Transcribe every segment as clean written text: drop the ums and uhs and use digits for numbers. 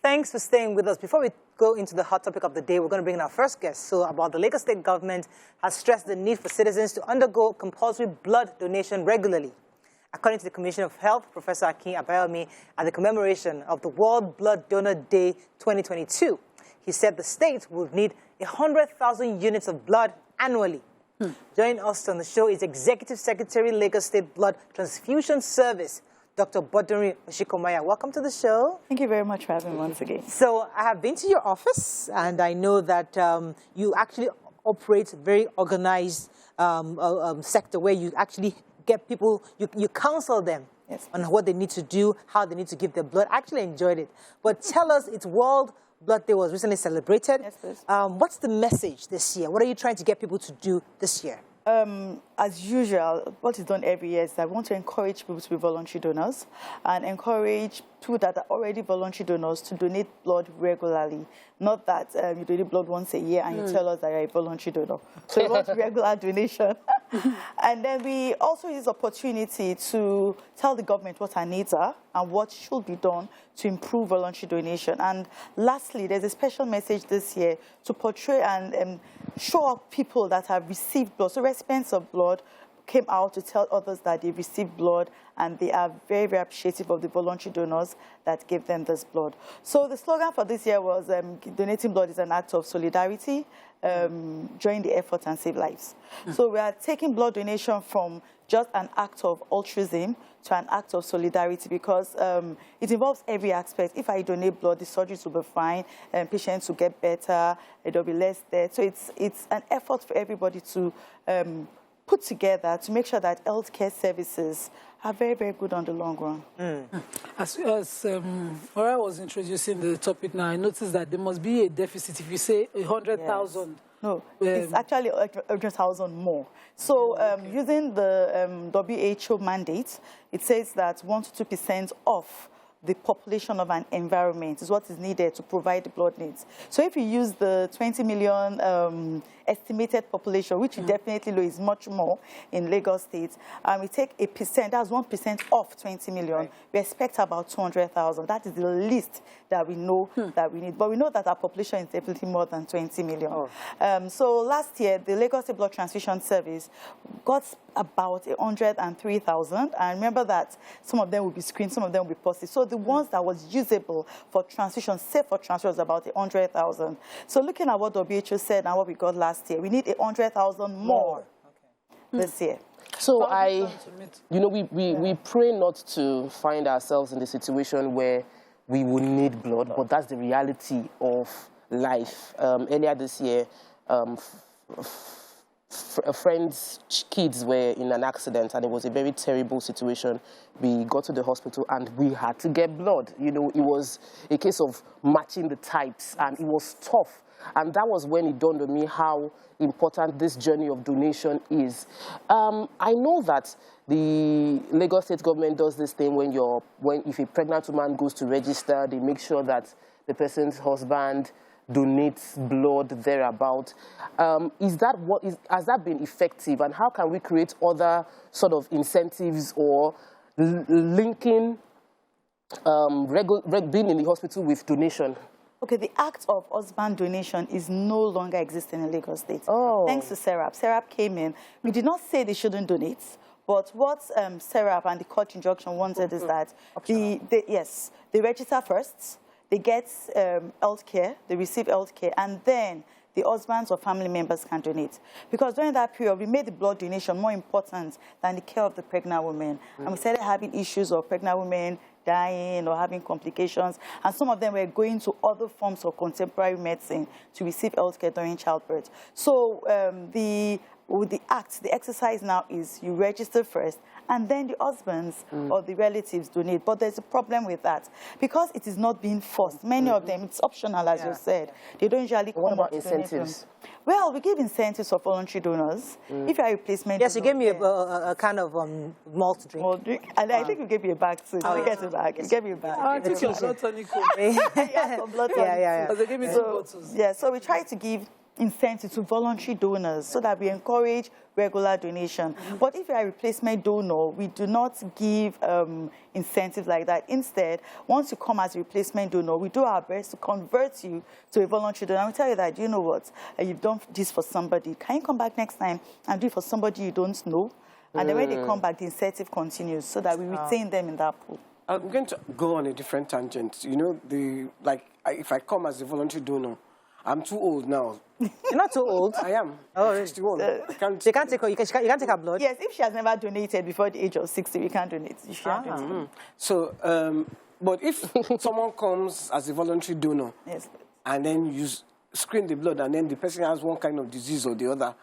Thanks for staying with us. Before we go into the hot topic of the day, we're going to bring in our first guest. So, about the Lagos State government has stressed the need for citizens to undergo compulsory blood donation regularly. According to the Commissioner of Health, Professor Akin Abayomi, at the commemoration of the World Blood Donor Day 2022, he said the state would need 100,000 units of blood annually. Joining us on the show is Executive Secretary, Lagos State Blood Transfusion Service, Dr. Bodunrin Oshikomaya. Welcome to the show. Thank you very much for having me once again. So I have been to your office, and I know that you actually operate a very organized sector where you actually get people, you counsel them on what they need to do, how they need to give their blood. I actually enjoyed it. But tell us, it's World Blood Day was recently celebrated. Yes, please. What's the message this year? What are you trying to get people to do this year? As usual, what is done every year is that we want to encourage people to be voluntary donors and encourage people that are already voluntary donors to donate blood regularly. Not that you donate blood once a year and you tell us that you're a voluntary donor. So we want regular donation. And then we also use opportunity to tell the government what our needs are and what should be done to improve voluntary donation. And lastly, there's a special message this year to portray and show up people that have received blood. So recipients of blood came out to tell others that they received blood, and they are very, very appreciative of the voluntary donors that gave them this blood. So the slogan for this year was donating blood is an act of solidarity, join the effort and save lives. So we are taking blood donation from just an act of altruism to an act of solidarity, because it involves every aspect. If I donate blood, the surgeries will be fine, patients will get better, there will be less death. So it's an effort for everybody to put together to make sure that healthcare services are very, very good on the long run. As Ora was introducing the topic now, I noticed that there must be a deficit. If you say 100,000. Yes. No, it's actually 100,000 more. So using the WHO mandate, it says that 1 to 2% of the population of an environment is what is needed to provide the blood needs. So if you use the 20 million estimated population, which you definitely know is much more in Lagos State, we take a percent, that's 1% of 20 million. Right. We expect about 200,000. That is the least that we know that we need. But we know that our population is definitely more than 20 million. Oh. So last year, the Lagos State Blood Transfusion Service got about 103,000. And remember that some of them will be screened, some of them will be positive. So the ones that was usable for transfusion, safe for transfusion, was about 100,000. So looking at what WHO said and what we got last year, we need 100,000 more this year. So we pray not to find ourselves in the situation where we will need blood, but that's the reality of life. Earlier this year, a friend's kids were in an accident, and it was a very terrible situation. We got to the hospital and we had to get blood. You know, it was a case of matching the types, and it was tough. And that was when it dawned on me how important this journey of donation is. I know that the Lagos State government does this thing if a pregnant woman goes to register, they make sure that the person's husband donates blood thereabout. Has that been effective, and how can we create other sort of incentives or linking being in the hospital with donation? Okay, the act of husband donation is no longer existing in Lagos State. Oh. Thanks to SERAP. SERAP came in. We did not say they shouldn't donate, but what SERAP and the court injunction wanted is that they register first, they get health care, they receive health care, and then the husbands or family members can donate. Because during that period, we made the blood donation more important than the care of the pregnant women. And we started having issues of pregnant women dying or having complications. And some of them were going to other forms of contemporary medicine to receive health care during childbirth. So the exercise now is you register first, and then the husbands or the relatives donate. But there's a problem with that, because it is not being forced. Many of them, it's optional, as you said. They don't usually come. What about incentives? Well, we give incentives for voluntary donors. If you are a replacement Yes, you gave me a kind of malt drink. Malt drink. And I think you gave me a bag too. You get a bag. You gave me a bag. I took your blood tonic. Yeah, some blood tonic. They gave me 2 bottles. Yeah, so we try to give incentive to voluntary donors so that we encourage regular donation. But if you are a replacement donor, we do not give incentives like that. Instead, once you come as a replacement donor, we do our best to convert you to a voluntary donor. And we tell you that, you know what, you've done this for somebody. Can you come back next time and do it for somebody you don't know? And then when they come back, the incentive continues so that we retain them in that pool. I'm going to go on a different tangent. You know, if I come as a voluntary donor, I'm too old now. You're not too old. I am. Oh, really? 61. You can't take her blood? Yes, if she has never donated before the age of 60, we can't donate. You can't donate. So, but if someone comes as a voluntary donor, Yes. and then you screen the blood, and then the person has one kind of disease or the other,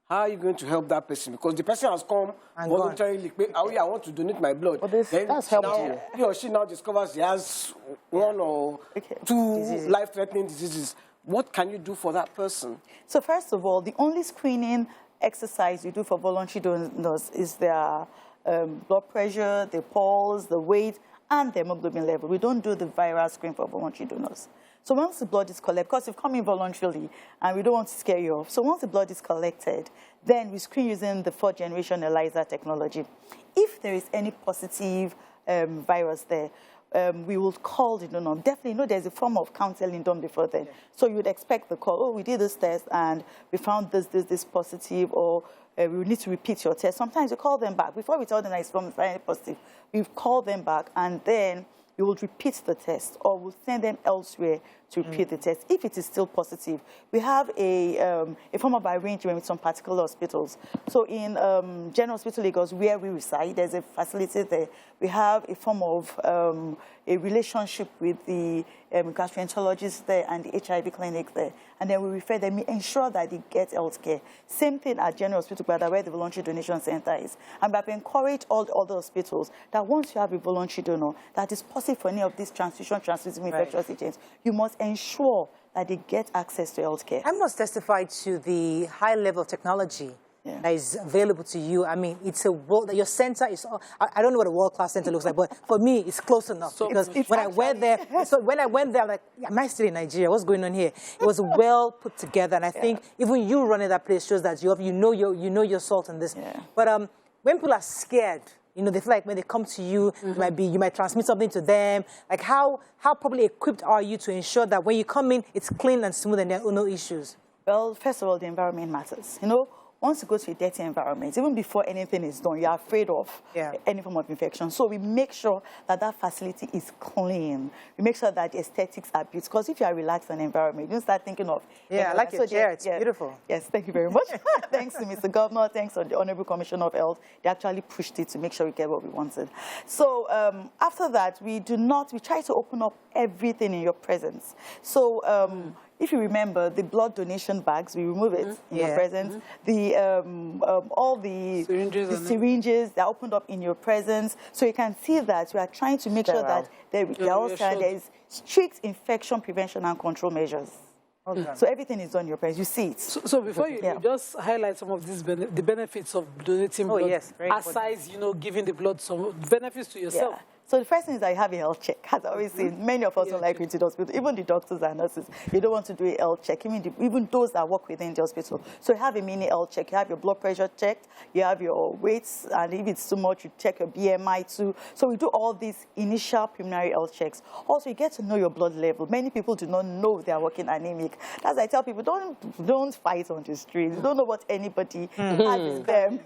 how are you going to help that person? Because the person has come and voluntarily, oh yeah, I want to donate my blood. But that's helpful. He or she now discovers he has one or two life-threatening diseases. What can you do for that person? So first of all, the only screening exercise you do for voluntary donors is their blood pressure, the pulse, the weight, and the hemoglobin level. We don't do the viral screen for voluntary donors. So once the blood is collected, because you've come in voluntarily and we don't want to scare you off, so once the blood is collected, then we screen using the 4th generation ELISA technology. If there is any positive virus there, we will call the donor. Definitely, know there's a form of counseling done before then. So you would expect the call, oh, we did this test and we found this positive, or we will need to repeat your test. Sometimes you call them back. Before we tell them that it's positive, we call them back and then you will repeat the test or we'll send them elsewhere to repeat the test. If it is still positive, we have a form of arrangement with some particular hospitals. So in General Hospital Lagos, where we reside, there's a facility there. We have a form of a relationship with the gastroenterologist there and the HIV clinic there. And then we refer them, we ensure that they get health care. Same thing at General Hospital, where the voluntary donation center is. And we have encouraged all the other hospitals that once you have a voluntary donor that is positive for any of these transmissible infectious agents, you must ensure that they get access to health care. I must testify to the high level of technology that is available to you. I mean, it's a world, your center is, I don't know what a world-class center looks like, but for me, it's close enough. So because when I went there, I'm like, am I still in Nigeria? What's going on here? It was well put together, and I think even you running that place shows that you know your salt in this. But when people are scared, you know, they feel like when they come to you, you might transmit something to them. Like how properly equipped are you to ensure that when you come in, it's clean and smooth and there are no issues? Well, first of all, the environment matters. You know, once you go to a dirty environment, even before anything is done, you're afraid of any form of infection. So we make sure that that facility is clean. We make sure that the aesthetics are beautiful. Because if you are relaxed in an environment, you don't start thinking of... I like your chair. It's beautiful. Yes, thank you very much. Thanks to Mr. Governor. Thanks to the Honorable Commissioner of Health. They actually pushed it to make sure we get what we wanted. So after that, we try to open up everything in your presence. So... if you remember, the blood donation bags, we remove it in your presence. All the syringes, they're opened up in your presence. So you can see that we are trying to make sure that there is strict infection prevention and control measures. Okay. So everything is on your presence. You see it. So before you just highlight some of these the benefits of donating blood, aside, giving the blood, some benefits to yourself. Yeah. So the first thing is that you have a health check. As I always say, many of us don't like going to the hospital. Even the doctors and nurses, they don't want to do a health check. Even those that work within the hospital. So you have a mini health check. You have your blood pressure checked. You have your weights, and if it's too much, you check your BMI too. So we do all these initial preliminary health checks. Also, you get to know your blood level. Many people do not know they are working anemic. As I tell people, don't fight on the street. You don't know what anybody has in them.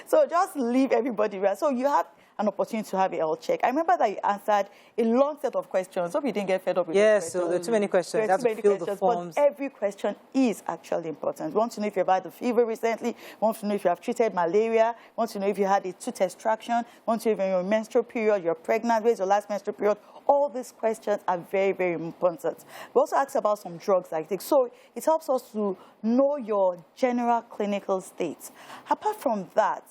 So just leave everybody right. So you have an opportunity to have a health check. I remember that you answered a long set of questions. Hope you didn't get fed up with questions. So there are too many questions. You have to fill the forms. But every question is actually important. You want to know if you've had a fever recently. You want to know if you have treated malaria. You want to know if you had a tooth extraction. You want to know if you're in your menstrual period, you're pregnant, where's your last menstrual period. All these questions are very, very important. We also ask about some drugs I take. So it helps us to know your general clinical state. Apart from that,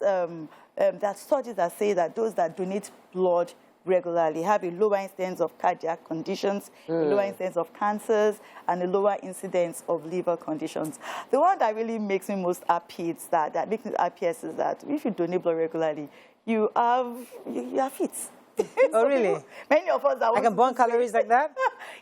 there are studies that say that those that donate blood regularly have a lower incidence of cardiac conditions, a lower incidence of cancers, and a lower incidence of liver conditions. The one that really makes me most happy is that makes me happiest is that if you donate blood regularly, you are fit. Oh, really? Many of us are. I can burn calories like that?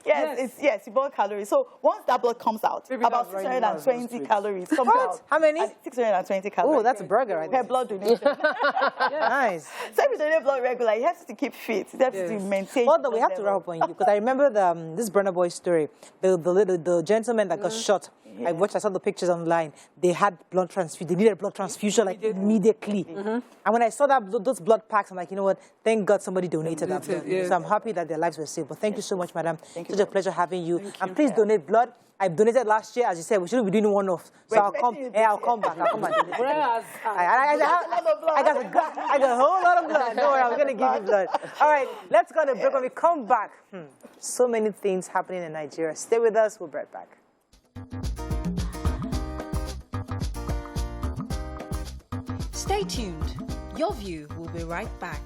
Yes, you burn calories. So once that blood comes out, about 620 calories comes out. How many? 620 calories. Oh, that's a burger right there. Per blood donation. Nice. So if you donate blood regularly, you have to keep fit. You have to maintain. Although we have to wrap up on you, because I remember this Burna Boy story. The gentleman that got shot. I saw the pictures online. They had blood transfusion. They needed a blood transfusion like immediately. And when I saw those blood packs, I'm like, you know what? Thank God somebody donated that blood. So I'm happy that their lives were saved. But thank you so much, madam. Such a pleasure having you. And please donate blood. I donated last year, as you said. We shouldn't be doing one-off. So I'll come back. I'll come back. I got a whole lot of blood. Don't worry, I'm going to give you blood. All right, let's go on a break. When we come back, so many things happening in Nigeria. Stay with us. We'll be right back. Stay tuned. Your View will be right back.